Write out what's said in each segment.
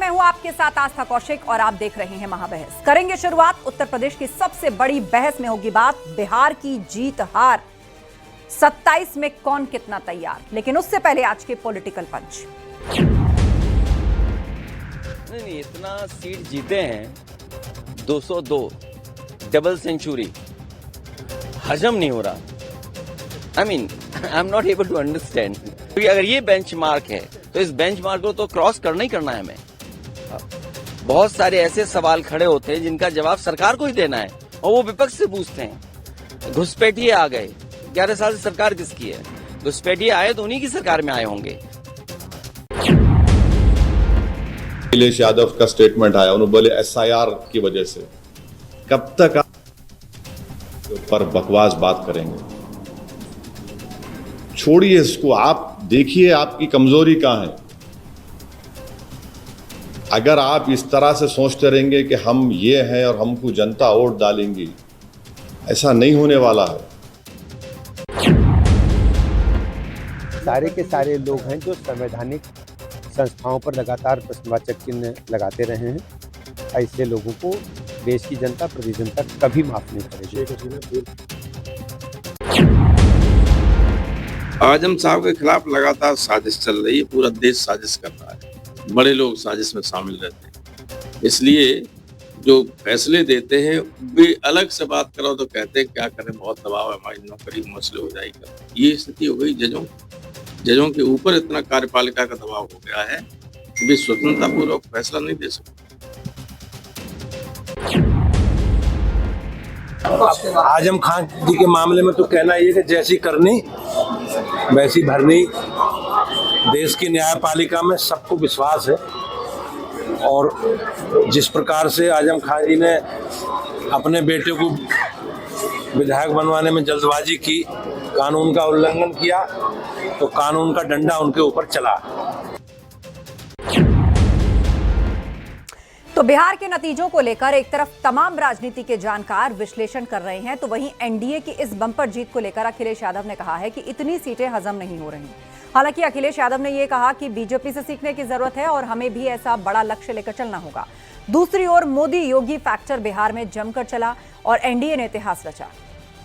मैं हूं आपके साथ आस्था कौशिक और आप देख रहे हैं महाबहस। करेंगे शुरुआत उत्तर प्रदेश की सबसे बड़ी बहस में होगी बात बिहार की जीत हार। 27 में कौन कितना तैयार, लेकिन उससे पहले आज के पॉलिटिकल पंच। नहीं, इतना सीट जीते हैं 202, डबल सेंचुरी, हजम नहीं हो रहा। I am not able to understand. अगर ये बेंचमार्क है तो इस बेंचमार्क को तो क्रॉस करना ही करना है हमें। बहुत सारे ऐसे सवाल खड़े होते हैं जिनका जवाब सरकार को ही देना है और वो विपक्ष से पूछते हैं। घुसपैठिए आ गए, 11 साल से सरकार किसकी है? घुसपैठिए आए तो उन्हीं की सरकार में आए होंगे। अखिलेश यादव का स्टेटमेंट आया, उन्होंने बोले एसआईआर की वजह से। कब तक आप पर बकवास बात करेंगे? छोड़िए इसको, आप देखिए आपकी कमजोरी कहां है। अगर आप इस तरह से सोचते रहेंगे कि हम ये हैं और हमको जनता वोट डालेंगी, ऐसा नहीं होने वाला है। सारे के सारे लोग हैं जो संवैधानिक संस्थाओं पर लगातार प्रश्नवाचक चिन्ह लगाते रहे हैं। ऐसे लोगों को देश की जनता, प्रदेश जनता कभी माफ नहीं करेगी। आजम साहब के खिलाफ लगातार साजिश चल रही है, पूरा देश साजिश कर रहा है, बड़े लोग साजिश में शामिल रहते हैं। इसलिए जो फैसले देते हैं वे अलग से बात करो तो कहते हैं क्या करें, बहुत दबाव है, हमारी नौकरी मसले हो जाएगी। ये स्थिति हो गई जजों के ऊपर इतना कार्यपालिका का दबाव हो गया है कि वे स्वतंत्रता पूर्वक फैसला नहीं दे सकते। आजम खान जी के मामले में तो कहना ये कि जैसी करनी वैसी भरनी। देश की न्यायपालिका में सबको विश्वास है और जिस प्रकार से आजम खान जी ने अपने बेटे को विधायक बनवाने में जल्दबाजी की, कानून का उल्लंघन किया, तो कानून का डंडा उनके ऊपर चला। तो बिहार के नतीजों को लेकर एक तरफ तमाम राजनीति के जानकार विश्लेषण कर रहे हैं, तो वहीं एनडीए की इस बंपर जीत को लेकर अखिलेश यादव ने कहा है कि इतनी सीटें हजम नहीं हो रही। हालांकि अखिलेश यादव ने यह कहा कि बीजेपी से सीखने की जरूरत है और हमें भी ऐसा बड़ा लक्ष्य लेकर चलना होगा। दूसरी ओर मोदी योगी फैक्टर बिहार में जमकर चला और एनडीए ने इतिहास रचा।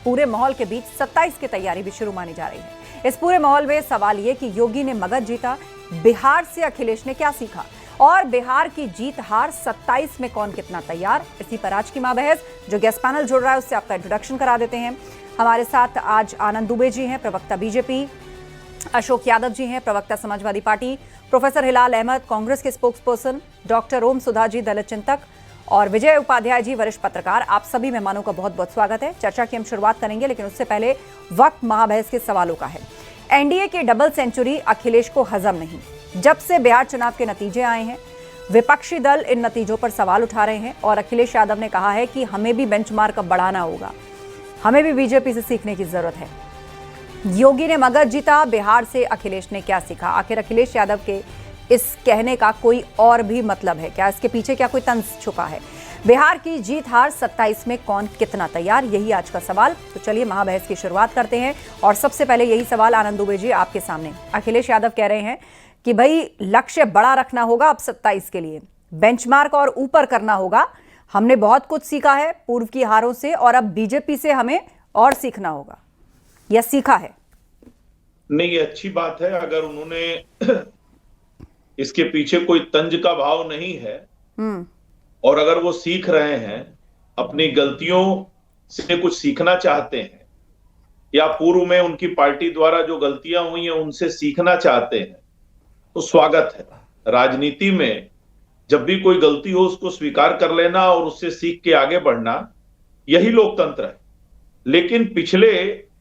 पूरे माहौल के बीच 27 की तैयारी भी शुरू मानी जा रही है। इस पूरे माहौल में सवाल ये कि योगी ने मगध जीता, बिहार से अखिलेश ने क्या सीखा और बिहार की जीत हार 27 में कौन कितना तैयार। इसी पर आज की मां बहस। जो गेस्ट पैनल जुड़ रहा है उससे आपका इंट्रोडक्शन करा देते हैं। हमारे साथ आज आनंद दुबे जी हैं, प्रवक्ता बीजेपी, अशोक यादव जी हैं, प्रवक्ता समाजवादी पार्टी, प्रोफेसर हिलाल अहमद कांग्रेस के स्पोक्स पर्सन, डॉक्टर ओम सुधा जी दलित चिंतक और विजय उपाध्याय जी वरिष्ठ पत्रकार। आप सभी मेहमानों का बहुत बहुत स्वागत है। चर्चा की हम शुरुआत करेंगे, लेकिन उससे पहले वक्त महाबहस के सवालों का है। एनडीए की डबल सेंचुरी अखिलेश को हजम नहीं। जब से बिहार चुनाव के नतीजे आए हैं, विपक्षी दल इन नतीजों पर सवाल उठा रहे हैं और अखिलेश यादव ने कहा है कि हमें भी बेंचमार्क अब बढ़ाना होगा, हमें भी बीजेपी से सीखने की जरूरत है। योगी ने मगध जीता, बिहार से अखिलेश ने क्या सीखा? आखिर अखिलेश यादव के इस कहने का कोई और भी मतलब है क्या? इसके पीछे क्या कोई तंज छुपा है? बिहार की जीत हार 27 में कौन कितना तैयार, यही आज का सवाल। तो चलिए महाबहस की शुरुआत करते हैं और सबसे पहले यही सवाल आनंद दुबे जी आपके सामने। अखिलेश यादव कह रहे हैं कि भाई लक्ष्य बड़ा रखना होगा अब 27 के लिए, बेंचमार्क और ऊपर करना होगा। हमने बहुत कुछ सीखा है पूर्व की हारों से और अब बीजेपी से हमें और सीखना होगा, या सीखा है? नहीं, ये अच्छी बात है अगर उन्होंने इसके पीछे कोई तंज का भाव नहीं है और अगर वो सीख रहे हैं, अपनी गलतियों से कुछ सीखना चाहते हैं या पूर्व में उनकी पार्टी द्वारा जो गलतियां हुई हैं उनसे सीखना चाहते हैं, तो स्वागत है। राजनीति में जब भी कोई गलती हो उसको स्वीकार कर लेना और उससे सीख के आगे बढ़ना, यही लोकतंत्र है। लेकिन पिछले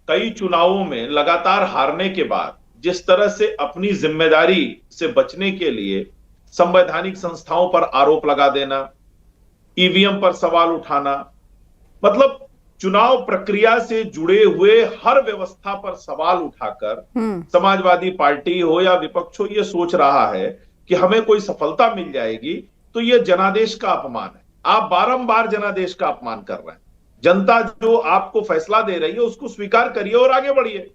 कई चुनावों में लगातार हारने के बाद जिस तरह से अपनी जिम्मेदारी से बचने के लिए संवैधानिक संस्थाओं पर आरोप लगा देना, ईवीएम पर सवाल उठाना, मतलब चुनाव प्रक्रिया से जुड़े हुए हर व्यवस्था पर सवाल उठाकर समाजवादी पार्टी हो या विपक्ष हो ये सोच रहा है कि हमें कोई सफलता मिल जाएगी, तो ये जनादेश का अपमान है। आप बारंबार जनादेश का अपमान कर रहे हैं। जनता जो आपको फैसला दे रही है उसको स्वीकार करिए और आगे बढ़िए।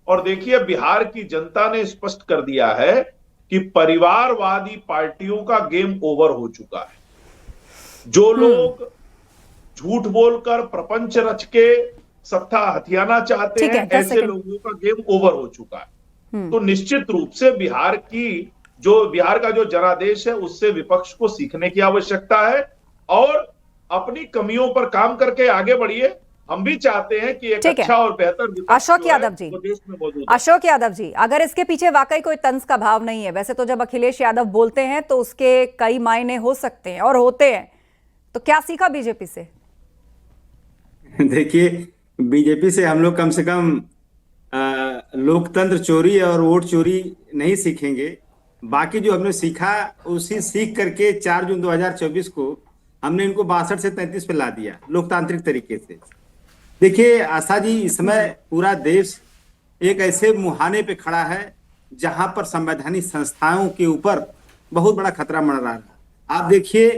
और देखिए, बिहार की जनता ने स्पष्ट कर दिया है कि परिवारवादी पार्टियों का गेम ओवर हो चुका है। जो लोग झूठ बोलकर प्रपंच रच के सत्ता हथियाना चाहते ठीक है, हैं, 10 ऐसे सेकंड। लोगों का गेम ओवर हो चुका है। तो निश्चित रूप से बिहार का जो जनादेश है उससे विपक्ष को सीखने की आवश्यकता है और अपनी कमियों पर काम करके आगे बढ़िए। हम भी चाहते हैं कि एक ठीक है। अच्छा और बेहतर विपक्ष अशोक जो है, यादव जी, वो देश में मौजूद है। अशोक यादव जी, अगर इसके पीछे वाकई कोई तंज का भाव नहीं है, वैसे तो जब अखिलेश यादव बोलते हैं तो उसके कई मायने हो सकते हैं और होते हैं, तो क्या सीखा बीजेपी से? देखिए, बीजेपी से हम लोग कम से कम लोकतंत्र चोरी और वोट चोरी नहीं सीखेंगे। बाकी जो हमने सीखा उसी सीख करके 4 जून 2024 को हमने इनको 62 से 33 पे ला दिया लोकतांत्रिक तरीके से। देखिए आशा जी, इस समय पूरा देश एक ऐसे मुहाने पे खड़ा है जहां पर संवैधानिक संस्थाओं के ऊपर बहुत बड़ा खतरा मंडरा रहा है। आप देखिए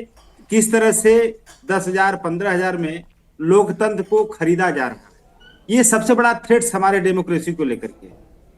किस तरह से 10,000 15,000 में लोकतंत्र को खरीदा जा रहा है। ये सबसे बड़ा थ्रेट्स हमारे डेमोक्रेसी को लेकर के।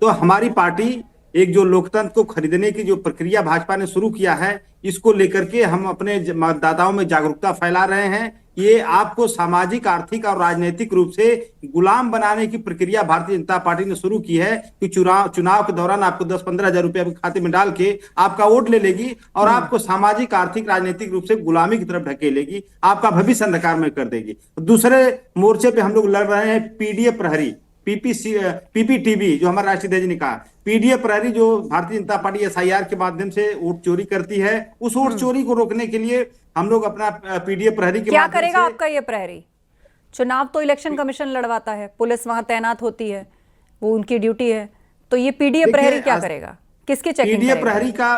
तो हमारी पार्टी एक जो लोकतंत्र को खरीदने की जो प्रक्रिया भाजपा ने शुरू किया है, इसको लेकर के हम अपने मतदाताओं में जागरूकता फैला रहे हैं। ये आपको सामाजिक, आर्थिक और राजनीतिक रूप से गुलाम बनाने की प्रक्रिया भारतीय जनता पार्टी ने शुरू की है कि चुनाव के दौरान आपको 10-15 हजार रुपए आपके खाते में डाल के आपका वोट ले लेगी और आपको सामाजिक, आर्थिक, राजनीतिक रूप से गुलामी की तरफ ढकेलेगी, आपका भविष्य अंधकार में कर देगी। दूसरे मोर्चे पे हम लोग लड़ रहे हैं पीडीए प्रहरी, पीपीटीबी, जो हमारे राष्ट्रीय अध्यक्ष ने कहा, पीडीए प्रहरी जो भारतीय जनता पार्टी एसआईआर के माध्यम से वोट चोरी करती है, उस वोट चोरी को रोकने के लिए हम लोग अपना पीडीए प्रहरी के क्या माध्यम करेगा से आपका ये प्रहरी? चुनाव तो इलेक्शन कमीशन लड़वाता है, पुलिस वहां तैनात होती है, वो उनकी ड्यूटी है। तो ये पीडीए प्रहरी क्या करेगा? किसकी चेकिंग पीडीए करेगा? प्रहरी का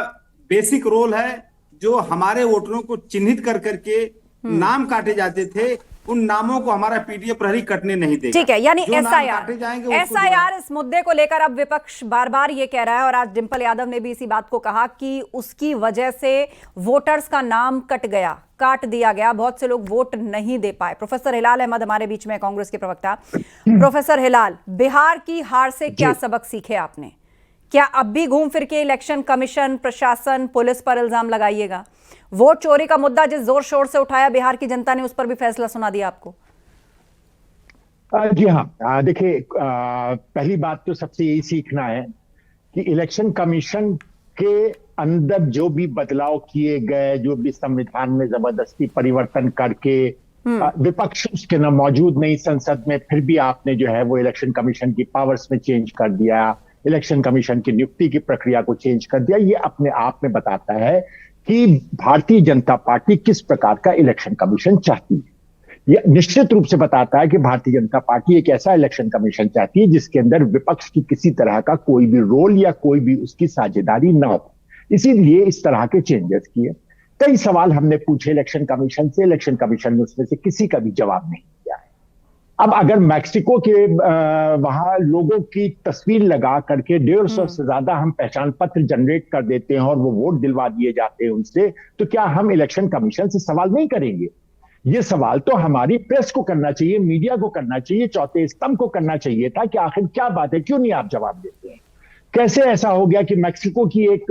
बेसिक रोल है जो हमारे वोटरों को चिन्हित कर करके नाम काटे जाते थे, उन नामों को हमारा पीडीए प्रहरी कटने नहीं देगा। ठीक है, यानी जो नाम एसआईआर, काटे जाएंगे उसको एसआईआर इस मुद्दे को लेकर अब विपक्ष बार बार ये कह रहा है और आज डिंपल यादव ने भी इसी बात को कहा कि उसकी वजह से वोटर्स का नाम काट दिया गया, बहुत से लोग वोट नहीं दे पाए। प्रोफेसर हिलाल अहमद हमारे बीच में, कांग्रेस के प्रवक्ता। प्रोफेसर हिलाल, बिहार की हार से क्या सबक सीखे आपने? क्या अब भी घूम फिर के इलेक्शन कमीशन, प्रशासन, पुलिस पर इल्जाम लगाइएगा? वोट चोरी का मुद्दा जिस जोर शोर से उठाया बिहार की जनता ने, उस पर भी फैसला सुना दिया आपको? जी हाँ, देखिए, पहली बात तो सबसे यही सीखना है कि इलेक्शन कमीशन के अंदर जो भी बदलाव किए गए, जो भी संविधान में जबरदस्ती परिवर्तन करके विपक्ष उसके न मौजूद नहीं संसद में, फिर भी आपने जो है वो इलेक्शन कमीशन की पावर्स में चेंज कर दिया, इलेक्शन कमीशन की नियुक्ति की प्रक्रिया को चेंज कर दिया। ये अपने आप में बताता है कि भारतीय जनता पार्टी किस प्रकार का इलेक्शन कमीशन चाहती है। यह निश्चित रूप से बताता है कि भारतीय जनता पार्टी एक ऐसा इलेक्शन कमीशन चाहती है जिसके अंदर विपक्ष की किसी तरह का कोई भी रोल या कोई भी उसकी साझेदारी न हो। इसीलिए इस तरह के चेंजेस किए। कई सवाल हमने पूछे इलेक्शन कमीशन से, इलेक्शन कमीशन ने उसमें से किसी का भी जवाब नहीं दिया है। अब अगर मैक्सिको के वहां लोगों की तस्वीर लगा करके 150 से ज्यादा हम पहचान पत्र जनरेट कर देते हैं और वो वोट दिलवा दिए जाते हैं उनसे, तो क्या हम इलेक्शन कमीशन से सवाल नहीं करेंगे? ये सवाल तो हमारी प्रेस को करना चाहिए, मीडिया को करना चाहिए, चौथे स्तंभ को करना चाहिए था कि आखिर क्या बात है, क्यों नहीं आप जवाब देते हैं? कैसे ऐसा हो गया कि मैक्सिको की एक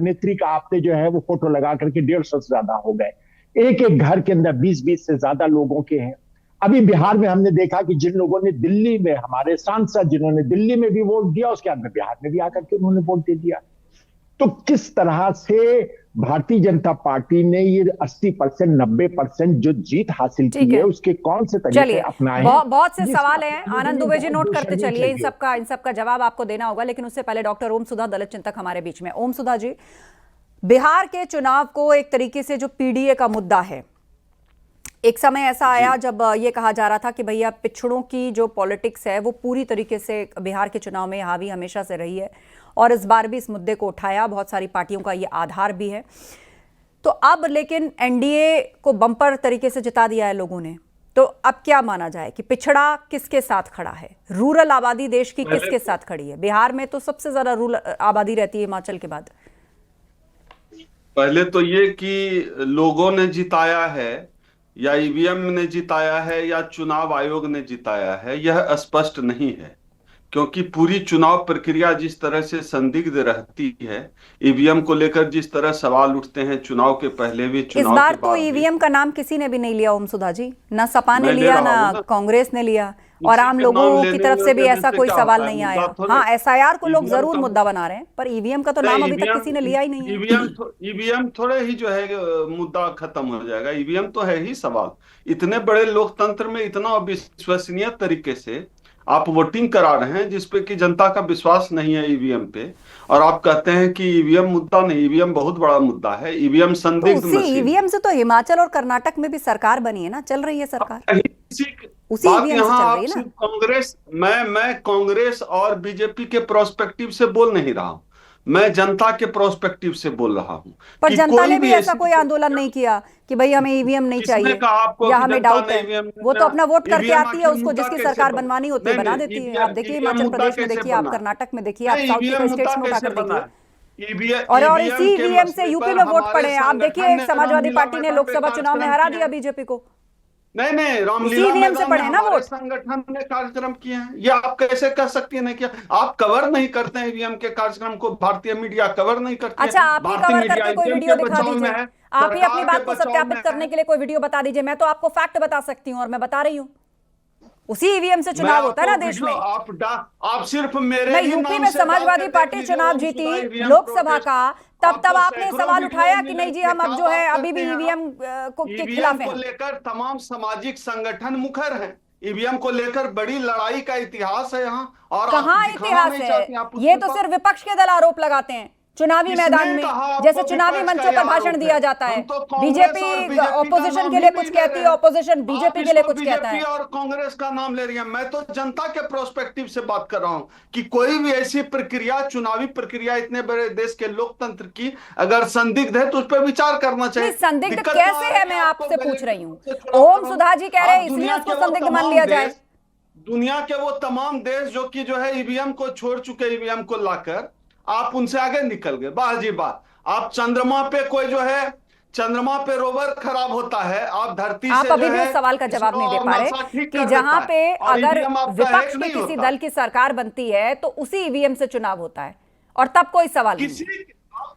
नेत्री का आपने जो है वो फोटो लगा करके 150 से ज्यादा हो गए, एक एक घर के अंदर 20-20 से ज्यादा लोगों के हैं। अभी बिहार में हमने देखा कि जिन लोगों ने दिल्ली में, हमारे सांसद जिन्होंने दिल्ली में भी वोट दिया, उसके बाद में बिहार में भी आकर के उन्होंने वोट दे दिया। तो किस तरह से भारतीय जनता पार्टी ने ये 80% 90% जो जीत हासिल की है उसके कौन से तरीके अपनाए? बहुत से सवाल हैं, आनंद दुबे जी नोट करते चलिए, इन सबका जवाब आपको देना होगा, लेकिन उससे पहले डॉक्टर ओम सुधा, दलित चिंतक हमारे बीच में। ओम सुधा जी, बिहार के चुनाव को एक तरीके से जो पीडीए का मुद्दा है, एक समय ऐसा आया जब ये कहा जा रहा था कि भैया पिछड़ों की जो पॉलिटिक्स है वो पूरी तरीके से बिहार के चुनाव में हावी हमेशा से रही है और इस बार भी इस मुद्दे को उठाया, बहुत सारी पार्टियों का ये आधार भी है। तो अब लेकिन एनडीए को बम्पर तरीके से जिता दिया है लोगों ने, तो अब क्या माना जाए कि पिछड़ा किसके साथ खड़ा है? रूरल आबादी देश की किसके साथ खड़ी है? बिहार में तो सबसे ज्यादा रूरल आबादी रहती है हिमाचल के बाद। पहले तो ये कि लोगों ने जिताया है या ईवीएम ने जिताया है या चुनाव आयोग ने जिताया है, यह स्पष्ट नहीं है। क्योंकि पूरी चुनाव प्रक्रिया जिस तरह से संदिग्ध रहती है, ईवीएम को लेकर जिस तरह सवाल उठते हैं चुनाव के पहले भी, इस चुनाव बार के तो बाद भी। ईवीएम का नाम किसी ने भी नहीं लिया ओम सुधा जी, ना सपा ने मैं ले लिया रहा हूं ना ना। कांग्रेस ने लिया, और किसी आम के लोगों नाम की लेने तरफ से भी देने ऐसा से कोई क्या सवाल होता है? नहीं मुद्दा आया। थोड़े- हाँ, एसआईआर को लोग ईवीएम जरूर तो- मुद्दा बना रहे हैं, पर ईवीएम का तो नाम अभी तक किसी ने लिया ही नहीं है। ईवीएम थोड़े ही जो है मुद्दा खत्म हो जाएगा। ईवीएम तो है ही सवाल। इतने बड़े लोकतंत्र में इतना अविश्वसनीय तरीके से आप वोटिंग करा रहे हैं जिसपे कि जनता का विश्वास नहीं है ईवीएम पे, और आप कहते हैं कि ईवीएम मुद्दा नहीं। ईवीएम बहुत बड़ा मुद्दा है। ईवीएम तो संदिग्ध उसी मशीन। ईवीएम से तो हिमाचल और कर्नाटक में भी सरकार बनी है ना, चल रही है सरकार उसी बात ईवीएम से यहाँ चल आप रही है ना। सिर्फ कांग्रेस, मैं कांग्रेस और बीजेपी के प्रोस्पेक्टिव से बोल नहीं रहा हूँ, मैं जनता के प्रोस्पेक्टिव से बोल रहा हूँ। पर कि जनता कोई ने भी ऐसा ऐसी- कोई आंदोलन नहीं किया कि भाई हमें ईवीएम नहीं किसने चाहिए कहा आपको या कि हमें जनता डाउट ने है। ईवीएम वो तो अपना वोट करके ईवीएम आती है, आखिर उसको मुद्दा जिसकी कैसे सरकार बना? बनवानी होती है नहीं, बना नहीं, देती है। ईवीएम आप देखिए ईवीएम हिमाचल मुद्दा प्रदेश में कैसे देखिए, आप बना? कर्नाटक में देखिए, आप नहीं, साउथ ईवीएम के मुद्दा स्टेट्स में कैसे उठाकर बना देखिए। है? ईवीएम और ईवीएम इसी के ईवीएम से मसले यूपी पर में वोट हमारे पड़े हैं। आप संगठन देखिए ने समाजवादी रामलीला पार्टी ने मैदान पे लोकसभा चुनाव में कार्यक्रम हरा किए दिया हैं। बीजेपी को। नहीं, रामलीला ईवीएम से मैदान में पड़े हैं ना हमारे वोट। संगठन ने कार्यक्रम किए हैं। ये आप कैसे कह सकती है? नहीं किया। आप कवर नहीं करते हैं ईवीएम के कार्यक्रम को, भारतीय मीडिया कवर नहीं करती है। अच्छा, आप ही भारतीय कवर मीडिया करके कोई ईवीएम वीडियो के दिखा बचाव में दीजिए। है, आप ही अपनी सरकार बात के को बचाव सत्यापित में करने है। के लिए कोई वीडियो बता दीजिए। मैं तो आपको फैक्ट बता सकती हूँ, और मैं बता रही हूँ उसी ईवीएम से चुनाव होता है ना देश में। आप सिर्फ मेरे मैं ही यूपी नाम में से समाजवादी बात पार्टी करते हैं, चुनाव वीडियो जीती ईवीएम लोकसभा प्रोटेस्ट। का, तब आप तो आपने सैकड़ों सवाल वीडियो उठाया कि मिले नहीं जी थे, हम अब क्या जो है बात अभी भी करते हैं ईवीएम के ईवीएम खिलाफ को हैं। लेकर तमाम सामाजिक संगठन मुखर हैं। ईवीएम को लेकर बड़ी लड़ाई का इतिहास है यहाँ, और कहाँ आप दिखाना इतिहास नहीं चाहती, है? आप ये उसके तो पास- सिर्फ विपक्ष के दल आरोप लगाते हैं चुनावी किसने मैदान में, कहा आपको जैसे चुनावी विपक्ष का मंचों ये पर भाषण आरोप दिया है? जाता है। हम तो कांग्रेस और बीजेपी बीजेपी का ऑपोजिशन नाम के ही लिए नहीं कुछ ले कहती रहे है, हैं। ऑपोजिशन आप बीजेपी के इसको लिए कुछ कहता बीजेपी है। और कांग्रेस का नाम ले रही है। मैं तो जनता के प्रोस्पेक्टिव से बात कर रहा हूं कि कोई भी ऐसी प्रक्रिया, चुनावी प्रक्रिया इतने बड़े देश के लोकतंत्र की अगर संदिग्ध है तो उस पर विचार करना चाहिए। नहीं, संदिग्ध दिक्कत कैसे कहाँ है, कि मैं आपको आपसे गले पूछ रही हूँ। से छुड़ा ओम कर सुधा जी कह रहे हैं आप इसलिए दुनिया उसको के वो संदिग्ध मान तमाम लिया जाए। देश- दुनिया के वो तमाम देश जो कि जो है ईवीएम को छोड़ चुके, ईवीएम को लाकर आप उनसे आगे निकल गए। वाह जी वाह। आप चंद्रमा पे कोई जो है, चंद्रमा पे रोवर खराब होता है, आप धरती आप से अभी जो भी है उस सवाल का जवाब नहीं दे इसरो पा और रहे नासा ठीक कि कर जहां देता पे है, और अगर ईवीएम आपका विपक्ष हैक के नहीं किसी होता। दल की सरकार बनती है तो उसी ईवीएम से चुनाव होता है, और तब कोई सवाल नहीं है।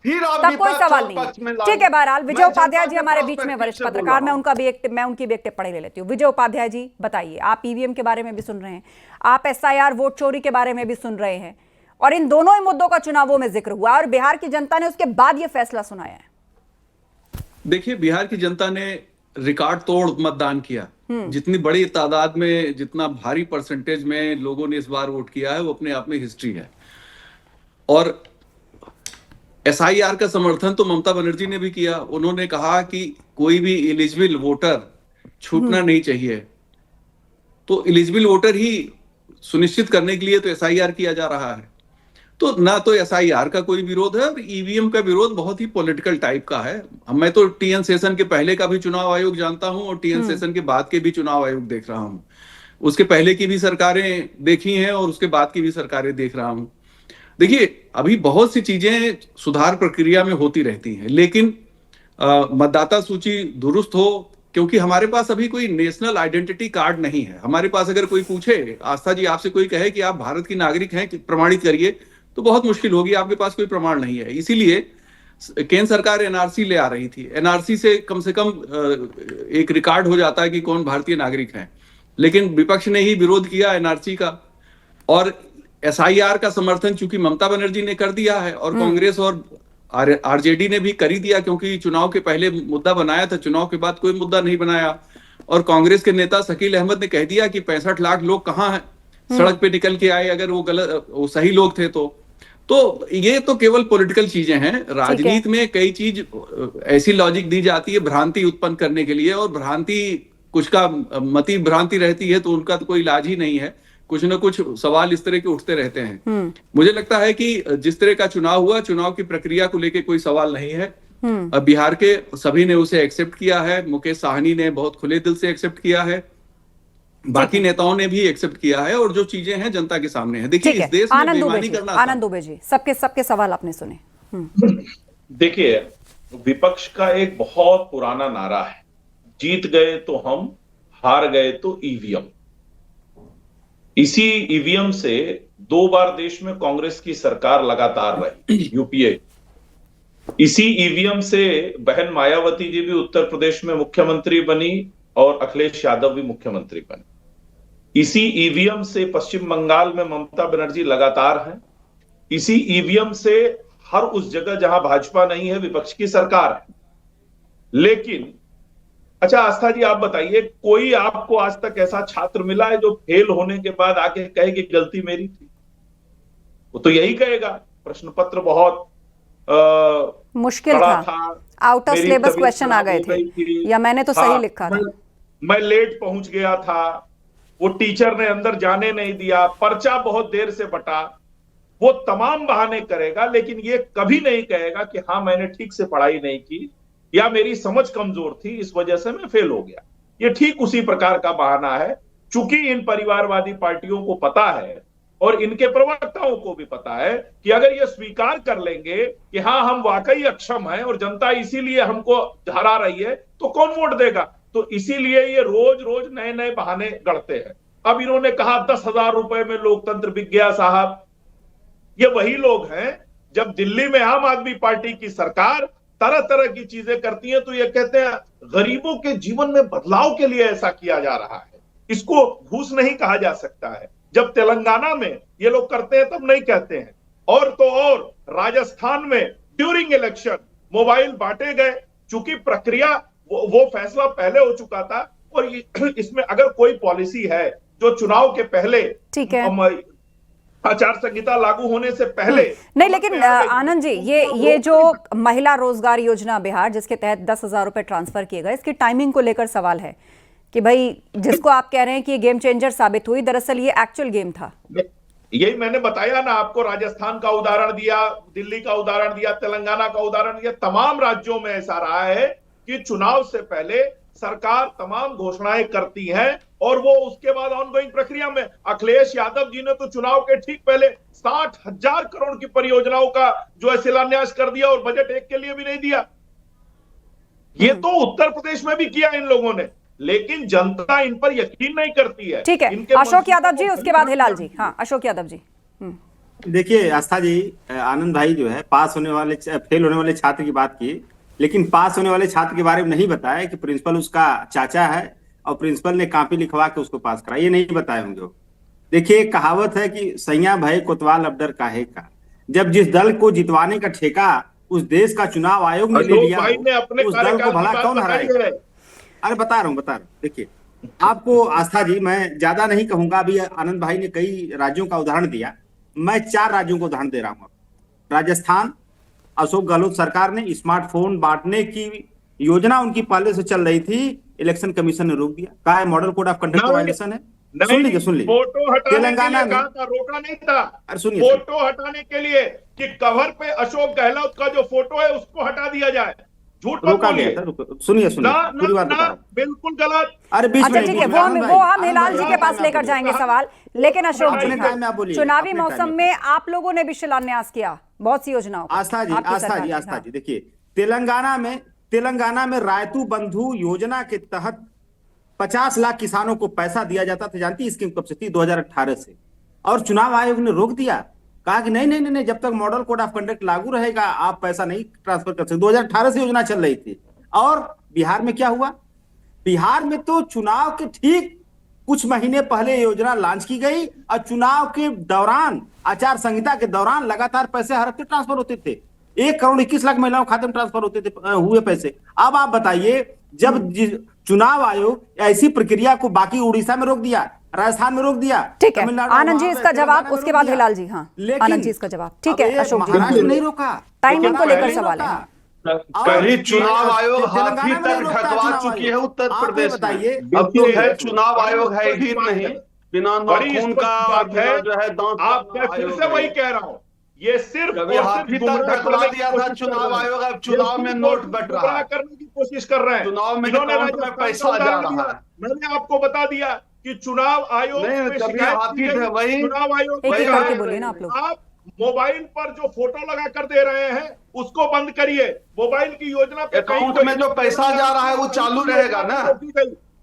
फिर आप तब कोई विपक्ष सवाल और नहीं पक्ष में है। लागू- ठीक है, बहरहाल विजय मैं उपाध्याय जनता जी के हमारे बीच में perspective वरिष्ठ से बोल पत्रकार, रहा हूं। मैं उनकी भी एक टिप्पणी ले लेती हूँ। विजय उपाध्याय जी बताइए, आप ईवीएम के बारे में भी सुन रहे हैं, आप एसआईआर वोट चोरी के बारे में भी सुन रहे हैं, और इन दोनों ही मुद्दों का चुनावों में जिक्र हुआ, और बिहार की जनता ने उसके बाद यह फैसला सुनाया है। देखिए, बिहार की जनता ने रिकॉर्ड तोड़ मतदान किया। जितनी बड़ी तादाद में, जितना भारी परसेंटेज में लोगों ने इस बार वोट किया है, वो अपने आप में हिस्ट्री है। और एसआईआर का समर्थन तो ममता बनर्जी ने भी किया। उन्होंने कहा कि कोई भी एलिजिबल वोटर छूटना नहीं चाहिए। तो एलिजिबल वोटर ही सुनिश्चित करने के लिए तो एसआईआर किया जा रहा है। तो ना तो एसआईआर का कोई विरोध है, और ईवीएम का विरोध बहुत ही पॉलिटिकल टाइप का है। मैं तो टीएन सेशन के पहले का भी चुनाव आयोग जानता हूं, और टीएन सेशन के बाद के भी चुनाव आयोग देख रहा हूं। उसके पहले की भी सरकारें देखी हैं, और उसके बाद की भी सरकारें देख रहा हूं। देखिए, अभी बहुत सी चीजें सुधार प्रक्रिया में होती रहती हैं, लेकिन मतदाता सूची दुरुस्त हो, क्योंकि हमारे पास अभी कोई नेशनल आइडेंटिटी कार्ड नहीं है। हमारे पास अगर कोई पूछे, आस्था जी आपसे कोई कहे कि आप भारत की नागरिक हैं, प्रमाणित करिए, तो बहुत मुश्किल होगी। आपके पास कोई प्रमाण नहीं है। इसीलिए केंद्र सरकार एनआरसी ले आ रही थी। एनआरसी से कम एक रिकॉर्ड हो जाता है कि कौन भारतीय नागरिक है, लेकिन विपक्ष ने ही विरोध किया एनआरसी का। और एसआईआर का समर्थन चूंकि ममता बनर्जी ने कर दिया है, और कांग्रेस और आरजेडी ने भी कर ही दिया, क्योंकि चुनाव के पहले मुद्दा बनाया था, चुनाव के बाद कोई मुद्दा नहीं बनाया। और कांग्रेस के नेता शकील अहमद ने कह दिया कि 65 लाख लोग कहाँ हैं, सड़क पे निकल के आए, अगर वो सही लोग थे तो ये तो केवल पॉलिटिकल चीजें हैं। राजनीति में कई चीज ऐसी लॉजिक दी जाती है भ्रांति उत्पन्न करने के लिए, और भ्रांति कुछ का मति भ्रांति रहती है तो उनका तो कोई इलाज ही नहीं है। कुछ ना कुछ सवाल इस तरह के उठते रहते हैं। मुझे लगता है कि जिस तरह का चुनाव हुआ, चुनाव की प्रक्रिया को लेकर कोई सवाल नहीं है। बिहार के सभी ने उसे एक्सेप्ट किया है। मुकेश साहनी ने बहुत खुले दिल से एक्सेप्ट किया है, बाकी नेताओं ने भी एक्सेप्ट किया है, और जो चीजें हैं जनता के सामने है। देखिए, इस देश में बेईमानी करना, आनंद दुबे जी, सबके सवाल आपने सुने। देखिए, विपक्ष का एक बहुत पुराना नारा है, जीत गए तो हम, हार गए तो ईवीएम। इसी ईवीएम से 2 बार देश में कांग्रेस की सरकार लगातार रही, यूपीए। इसी ईवीएम से बहन मायावती जी भी उत्तर प्रदेश में मुख्यमंत्री बनी और अखिलेश यादव भी मुख्यमंत्री बने। इसी ईवीएम से पश्चिम बंगाल में ममता बनर्जी लगातार हैं। इसी ईवीएम से हर उस जगह जहां भाजपा नहीं है विपक्ष की सरकार है। लेकिन अच्छा आस्था जी, आप बताइए, कोई आपको आज तक ऐसा छात्र मिला है जो फेल होने के बाद आके कहे कि गलती मेरी थी? वो तो यही कहेगा प्रश्न पत्र बहुत मुश्किल था, आउट ऑफ सिलेबस क्वेश्चन आ गए थे, या मैंने तो सही लिखा था, मैं लेट पहुंच गया था, वो टीचर ने अंदर जाने नहीं दिया, पर्चा बहुत देर से बटा। वो तमाम बहाने करेगा, लेकिन ये कभी नहीं कहेगा कि हाँ मैंने ठीक से पढ़ाई नहीं की या मेरी समझ कमजोर थी इस वजह से मैं फेल हो गया। ये ठीक उसी प्रकार का बहाना है। चूंकि इन परिवारवादी पार्टियों को पता है और इनके प्रवक्ताओं को भी पता है कि अगर ये स्वीकार कर लेंगे कि हाँ हम वाकई अक्षम हैं और जनता इसीलिए हमको हरा रही है, तो कौन वोट देगा? तो इसीलिए ये रोज रोज नए नए बहाने गढ़ते हैं। अब इन्होंने कहा 10,000 रुपए में लोकतंत्र बिक गया। साहब, ये वही लोग हैं जब दिल्ली में आम आदमी पार्टी की सरकार तरह तरह की चीजें करती है तो ये कहते हैं गरीबों के जीवन में बदलाव के लिए ऐसा किया जा रहा है। इसको घूस नहीं कहा जा सकता है। जब तेलंगाना में ये लोग करते हैं तब नहीं कहते हैं। और तो और राजस्थान में ड्यूरिंग इलेक्शन मोबाइल बांटे गए, चूंकि प्रक्रिया वो फैसला पहले हो चुका था। और इसमें अगर कोई पॉलिसी है जो चुनाव के पहले, ठीक है, आचार संहिता लागू होने से पहले नहीं, लेकिन आनंद जी, ये जो महिला रोजगार योजना बिहार जिसके तहत 10,000 रुपए ट्रांसफर किए गए, इसकी टाइमिंग को लेकर सवाल है कि भाई जिसको आप कह रहे हैं कि ये गेम चेंजर साबित हुई, दरअसल ये एक्चुअल गेम था। यही मैंने बताया ना आपको, राजस्थान का उदाहरण दिया, दिल्ली का उदाहरण दिया, तेलंगाना का उदाहरण दिया। तमाम राज्यों में ऐसा रहा है कि चुनाव से पहले सरकार तमाम घोषणाएं करती है और वो उसके बाद ऑनगोइंग प्रक्रिया में। अखिलेश यादव जी ने तो चुनाव के ठीक पहले 60,000 करोड़ की परियोजनाओं का जो है शिलान्यास कर दिया और बजट एक के लिए भी नहीं दिया। ये तो उत्तर प्रदेश में भी किया इन लोगों ने, लेकिन जनता इन पर यकीन नहीं करती है। ठीक है, अशोक यादव जी, उसके बाद हिलाल जी। हाँ, अशोक यादव जी। देखिए आस्था जी, आनंद भाई जो है पास होने वाले फेल होने वाले छात्र की बात की, लेकिन पास होने वाले छात्र के बारे में नहीं बताया कि प्रिंसिपल उसका चाचा है और प्रिंसिपल ने कॉपी लिखवा के उसको पास करा, ये नहीं बताए होंगे। देखिए, कहावत है कि सैया भय कोतवाल अब डर काहे का। जब जिस दल को जितवाने का ठेका उस देश का चुनाव आयोग ने ले लिया, उस दल को भला कौन हराएगा? अरे बता रहा हूँ। देखिए आपको आस्था जी, मैं ज्यादा नहीं कहूंगा। अभी आनंद भाई ने कई राज्यों का उदाहरण दिया, मैं 4 राज्यों को उदाहरण दे रहा हूँ। राजस्थान, अशोक गहलोत सरकार ने स्मार्टफोन बांटने की योजना उनकी पहले से चल रही थी, इलेक्शन कमीशन ने रोक दिया। कहा है model code of conduct violation है। सुन लीजिए, फोटो हटाने तेलंगाना के लिए कहा था, रोका नहीं था। अरे सुनिए, फोटो हटाने के लिए कि कवर पे अशोक गहलोत का जो फोटो है उसको हटा दिया जाए। झूठ मत बोलिए। सुनिए पूरी बात बता रहा हूं। बिल्कुल गलत। अरे बीच में, ठीक है, वो हम हिलाल जी के पास लेकर जाएंगे सवाल। लेकिन अशोक जी, चुनावी मौसम में आप लोगों ने भी शिलान्यास किया बहुत सी योजनाओं। आस्था जी, देखिए तेलंगाना में रायतू बंधु योजना के तहत 50 लाख किसानों को पैसा दिया जाता था। जानती है स्कीम कब से थी? 2018 से। और चुनाव आयोग ने रोक दिया, कहा कि नहीं, जब तक मॉडल कोड ऑफ कंडक्ट लागू रहेगा आप पैसा नहीं ट्रांसफर कर सकते। 2018 से योजना चल रही थी। और बिहार में क्या हुआ? बिहार में तो चुनाव के ठीक कुछ महीने पहले योजना लॉन्च की गई और चुनाव के दौरान, आचार संहिता के दौरान लगातार पैसे हर हफ्ते ट्रांसफर होते थे। 1 करोड़ 21 लाख महिलाओं के खाते में ट्रांसफर होते थे हुए पैसे। अब आप बताइए, जब चुनाव आयोग ऐसी प्रक्रिया को बाकी उड़ीसा में रोक दिया, राजस्थान में रोक दिया, ठीक है आनंद जी इसका जवाब, उसके बाद हिलाल जी। हाँ आनंद जी इसका जवाब। ठीक है अशोक जी, महाराष्ट्र नहीं रोका, टाइमिंग को लेकर सवाल है। पहली चुनाव आयोग हाथी तक ढकवा चुकी है उत्तर प्रदेश में। अब तो है चुनाव आयोग है ही नहीं, बिना नाखून का जो है दांत। आप फिर से वही कह रहा हूँ, ये सिर्फ हाथी तक ढकवा दिया था चुनाव आयोग। अब चुनाव में नोट बट रहा है, करने की कोशिश कर रहे हैं। चुनाव में अकाउंट में पैसा जा रहा है। मैंने आपको बता दिया कि चुनाव आयोग हाथी थे वही। चुनाव आयोग बोलिए ना आप लोग। आप मोबाइल पर जो फोटो लगा कर दे रहे हैं उसको बंद करिए। मोबाइल की योजना पे अकाउंट में जो पैसा जा रहा है वो चालू रहेगा ना।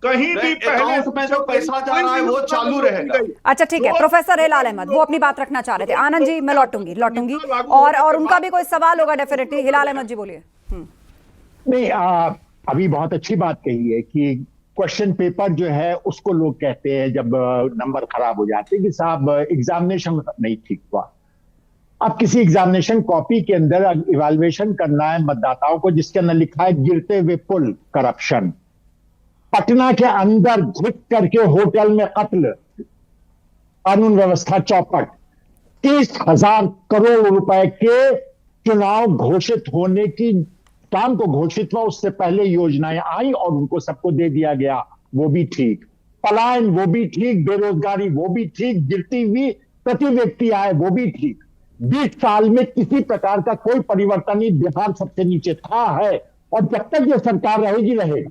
कहीं भी पहले अकाउंट में जो पैसा जा रहा है वो चालू रहेगा। अच्छा ठीक है, प्रोफेसर हिलाल अहमद वो अपनी बात रखना चाह रहे थे। आनंद जी मैं लौटूंगी और उनका भी कोई सवाल होगा डेफिनेटली। हिलाल अहमद जी बोलिए। नहीं, अभी बहुत अच्छी बात कही है कि क्वेश्चन पेपर जो है उसको लोग कहते हैं जब नंबर खराब हो जाते हैं कि साहब एग्जामिनेशन नहीं ठीक हुआ। अब किसी एग्जामिनेशन कॉपी के अंदर इवैल्यूएशन करना है मतदाताओं को, जिसके अंदर लिखा है गिरते हुए पुल करप्शन, पटना के अंदर घुस करके होटल में कत्ल, कानून व्यवस्था चौपट, 30,000 करोड़ रुपए के चुनाव घोषित होने की काम को घोषित हुआ, उससे पहले योजनाएं आई और उनको सबको दे दिया गया, वो भी ठीक, पलायन वो भी ठीक, बेरोजगारी वो भी ठीक, गिरती हुई प्रति व्यक्ति आय वो भी ठीक। 20 साल में किसी प्रकार का कोई परिवर्तन नहीं, बिहार सबसे नीचे था है और जब तक ये सरकार रहेगा।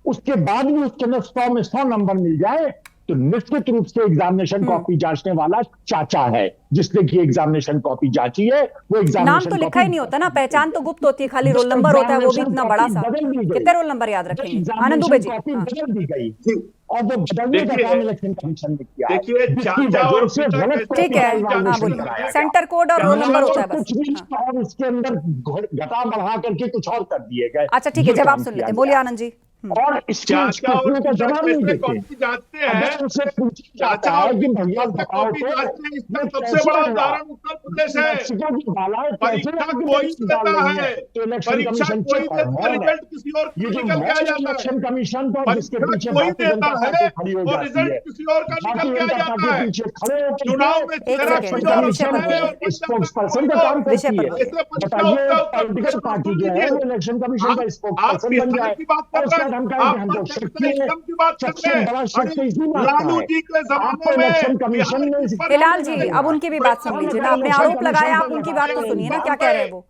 उसके बाद भी उसके अंदर 100 में 100 नंबर मिल जाए तो निश्चित रूप से एग्जामिनेशन कॉपी जांचने वाला चाचा है जिसने की एग्जामिनेशन कॉपी जांची है। वो एग्जामिनेशन नाम तो लिखा ही नहीं होता ना, पहचान तो गुप्त होती है, खाली रोल नंबर होता है, वो भी इतना बड़ा सा। कितने रोल नंबर याद रखेंगे? आनंद दुबे जी। बदल दी गई और वो बदलने का काम इलेक्शन कमीशन ने किया। देखिए ठीक है, सेंटर कोड और रोल नंबर होता है बस, और उसके अंदर घटा बढ़ा करके कुछ और कर दिए गए। अच्छा ठीक है, जवाब सुन लेते हैं, बोलिए आनंद जी। और इसके प्रश्नों का जवाब नहीं देते। जांचते हैं, उनसे पूछा जाता है कि भैया बताओ तो इसका सबसे बड़ा उदाहरण उत्तर प्रदेश है। परीक्षा कोई देता है, परीक्षा कोई देता है, रिजल्ट किसी और को निकल के आ जाता है। इलेक्शन कमीशन तो जिसके पीछे कोई देता है और रिजल्ट किसी और का निकल के आ जाता है। चुनाव में स्पोक्स पर्सन का काम करती है। बताइए पॉलिटिकल पार्टी जो है वो इलेक्शन कमीशन का स्पोक्स पर्सन बन जाए। हिलाल जी अब उनकी भी बात सुन लीजिए ना, आपने आरोप लगाया, आप उनकी बात तो सुनिए ना, क्या कह रहे हैं वो।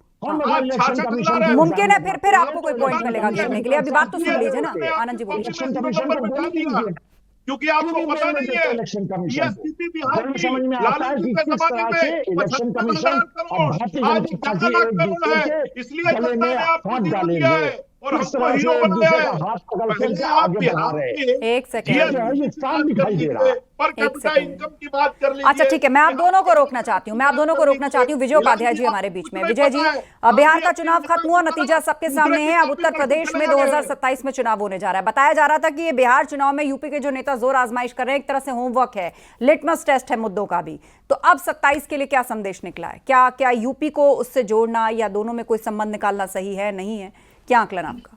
मुमकिन है फिर आपको कोई पॉइंट मिलेगा घेरने के लिए, अभी बात तो सुन लीजिए ना। आनंद जी बोलिए। क्योंकि आपको पता नहीं है ये स्थिति बिहार की लालू जी के जमाने में 75,000 करोड़ आज 15,00,000 करोड़ है, इसलिए जनता ने आपको दिया है और हमको हीरो बनाया है। पहले आप बिहार के एक सेकंड पर कैपिटा इनकम की बात कर लीजिए। अच्छा ठीक है, मैं आप दोनों को रोकना चाहती हूँ, विजय उपाध्याय जी हमारे बीच में। विजय जी, बिहार का चुनाव खत्म हुआ, नतीजा सबके सामने है। अब उत्तर प्रदेश में 2027 में चुनाव होने जा रहा है। बताया जा रहा था कि ये बिहार चुनाव में यूपी के जो नेता जोर आजमाइश कर रहे हैं, एक तरह से होमवर्क है, लिटमस टेस्ट है मुद्दों का भी। तो अब 27 के लिए क्या संदेश निकला है? क्या यूपी को उससे जोड़ना या दोनों में कोई संबंध निकालना सही है, नहीं है? क्या आकलन आपका?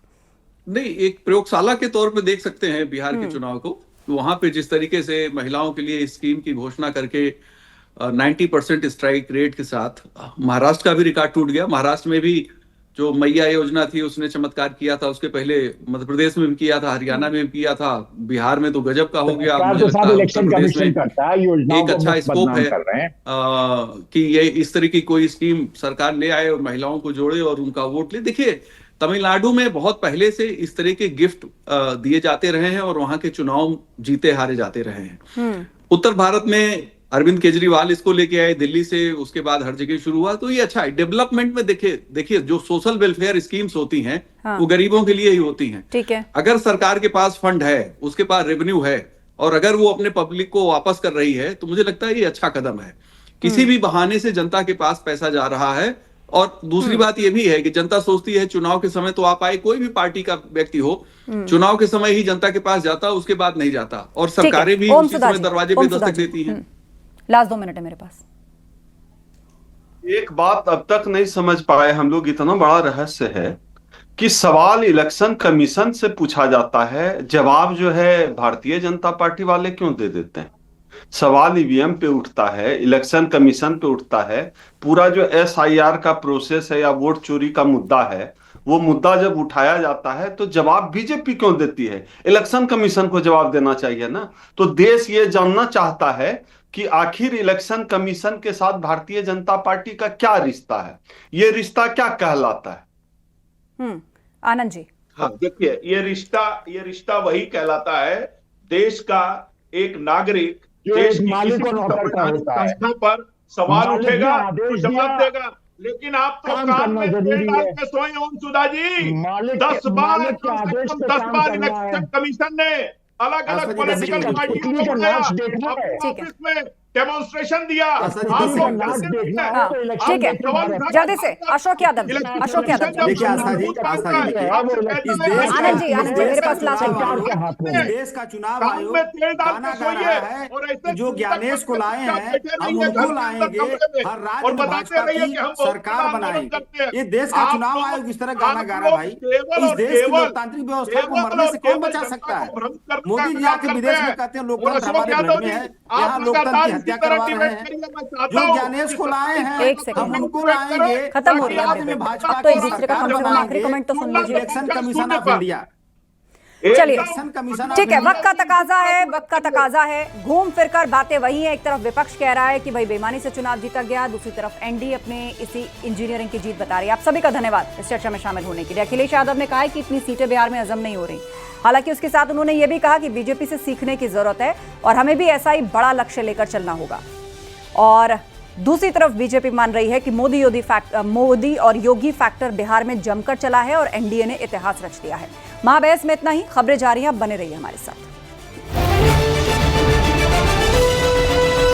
नहीं, एक प्रयोगशाला के तौर पे देख सकते हैं बिहार के चुनाव को। वहां पे जिस तरीके से महिलाओं के लिए स्कीम की घोषणा करके 90% स्ट्राइक रेट के साथ महाराष्ट्र का भी रिकॉर्ड टूट गया। महाराष्ट्र में भी जो मैया योजना थी उसने चमत्कार किया था, उसके पहले मध्य प्रदेश में भी किया था, हरियाणा में भी किया था, बिहार में तो गजब का हो गया। मुझे लगता है उत्तर प्रदेश में एक अच्छा स्कोप है कि ये इस तरह की कोई स्कीम सरकार ले आए और महिलाओं को जोड़े और उनका वोट ले। देखिए तमिलनाडु में बहुत पहले से इस तरह के गिफ्ट दिए जाते रहे हैं और वहां के चुनाव जीते हारे जाते रहे हैं। उत्तर भारत में अरविंद केजरीवाल इसको लेके आए दिल्ली से, उसके बाद हर जगह शुरू हुआ, तो ये अच्छा है। डेवलपमेंट में देखिए जो सोशल वेलफेयर स्कीम्स होती हैं वो गरीबों के लिए ही होती हैं। ठीक है, अगर सरकार के पास फंड है, उसके पास रेवेन्यू है और अगर वो अपने पब्लिक को वापस कर रही है तो मुझे लगता है ये अच्छा कदम है। किसी भी बहाने से जनता के पास पैसा जा रहा है। और दूसरी बात यह भी है कि जनता सोचती है चुनाव के समय तो आप आए, कोई भी पार्टी का व्यक्ति हो, चुनाव के समय ही जनता के पास जाता, उसके बाद नहीं जाता। और सरकारें भी उसी समय दरवाजे पे दस्तक देती हैं। लास्ट 2 मिनट है मेरे पास। एक बात अब तक नहीं समझ पाए हम लोग, इतना बड़ा रहस्य है कि सवाल इलेक्शन कमीशन से पूछा जाता है, जवाब जो है भारतीय जनता पार्टी वाले क्यों दे देते हैं। सवाल ईवीएम पे उठता है, इलेक्शन कमीशन पे उठता है, पूरा जो SIR का प्रोसेस है या वोट चोरी का मुद्दा है, वो मुद्दा जब उठाया जाता है तो जवाब बीजेपी क्यों देती है? इलेक्शन कमीशन को जवाब देना चाहिए ना। तो देश ये जानना चाहता है कि आखिर इलेक्शन कमीशन के साथ भारतीय जनता पार्टी का क्या रिश्ता है, ये रिश्ता क्या कहलाता है? आनंद जी। हाँ देखिए, ये रिश्ता वही कहलाता है, देश का एक नागरिक देश की संस्था पर सवाल उठेगा तो जवाब देगा, लेकिन आप तो काम कान करना में तेल जरूरी डाल है। के सोए ओम सुधा जी। मालिक 10 बार मालिक के कम से आदेश कम पे 10 काम बार करना है। इलेक्शन कमीशन ने अलग आशा अलग जी, पॉलिटिकल दस पार्टियों पुतली को का बुलाया, नाच देखना है। अपने ठीक है। ऑफिस में डेमोन्स्ट्रेशन दिया। आशा जी, आप दस लोग सेकंड, करते देखना हैं। है हाँ, तो इलेक्शन ठीक है। देखिए सवाल भारत। उठा- जल्दी से अशोक यादव जी, इलेक्शन अशोक यादव कमीशन जी। जब देखिए आशा जी, मजबूत आशा बनता जी, है, देखिए, आपसे इस कहता इस है, देश आनंद जी, का आनंद जी, मेरे पास चुनाव लास्ट टाइम। आयोग, हाथ में इस देश का चुनाव कान आयोग में तेल डाल गाना के गा सोइए रहा है और ऐसे कि जो ज्ञानेश को लाए चुपचाप हैं बैठे हम रहिए उनको घर के अंदर लाएंगे, कमरे में हर और राज्य में बताते भाजपा रहिए की कि हम बहुत सरकार बड़ा आंदोलन बनाएंगे। करते हैं। ये देश का आप चुनाव लोग- आयोग इस तरह गाना गा रहा है आप भाई। लोग केवल इस और देश की केवल- लोकतांत्रिक व्यवस्था को केवल मरने और से कौन केवल बचा जनता सकता है? को भ्रमित करने का मोदी जी काम आके करते विदेश हैं। में कहते हैं और लोकतंत्र अशोक हमारे यादव ब्लड में जी, है, आप यहाँ लोकतंत्र लगातार की इसी हत्या तरह करवा रहे डिबेट हैं। करिए। मैं चाहता जो हूं ज्ञानेश कि को लाए सत्ताईस हैं एक सेकंड। हम उनको डिबेट करें, लाएंगे, खत्म हो रही है बाद अब में डिबेट। भाजपा अब तो एक की दूसरे का सरकार कम से कम आखिरी बनाएंगे। कमेंट तो सुन लीजिए। इलेक्शन कमीशन ऑफ इंडिया, चलिए इलेक्शन कमीशन ऑफ ठीक है, इंडिया। वक्त का तकाजा है, वक्त का तकाजा है। घूम फिरकर बातें वही है। एक तरफ विपक्ष कह रहा है कि भाई बेईमानी से चुनाव जीता गया, दूसरी तरफ एनडीए अपने इसी इंजीनियरिंग की जीत बता रही है। आप सभी का धन्यवाद इस चर्चा में शामिल होने के लिए। अखिलेश यादव ने कहा है कि इतनी सीटें बिहार में हजम नहीं हो रही। हालांकि उसके साथ उन्होंने ये भी कहा कि बीजेपी से सीखने की जरूरत है और हमें भी ऐसा ही बड़ा लक्ष्य लेकर चलना होगा। और दूसरी तरफ बीजेपी मान रही है कि मोदी और योगी फैक्टर बिहार में जमकर चला है और एनडीए ने इतिहास रच दिया है। महाबहस में इतना ही। खबरें जारी हैं, बने रहिए हमारे साथ।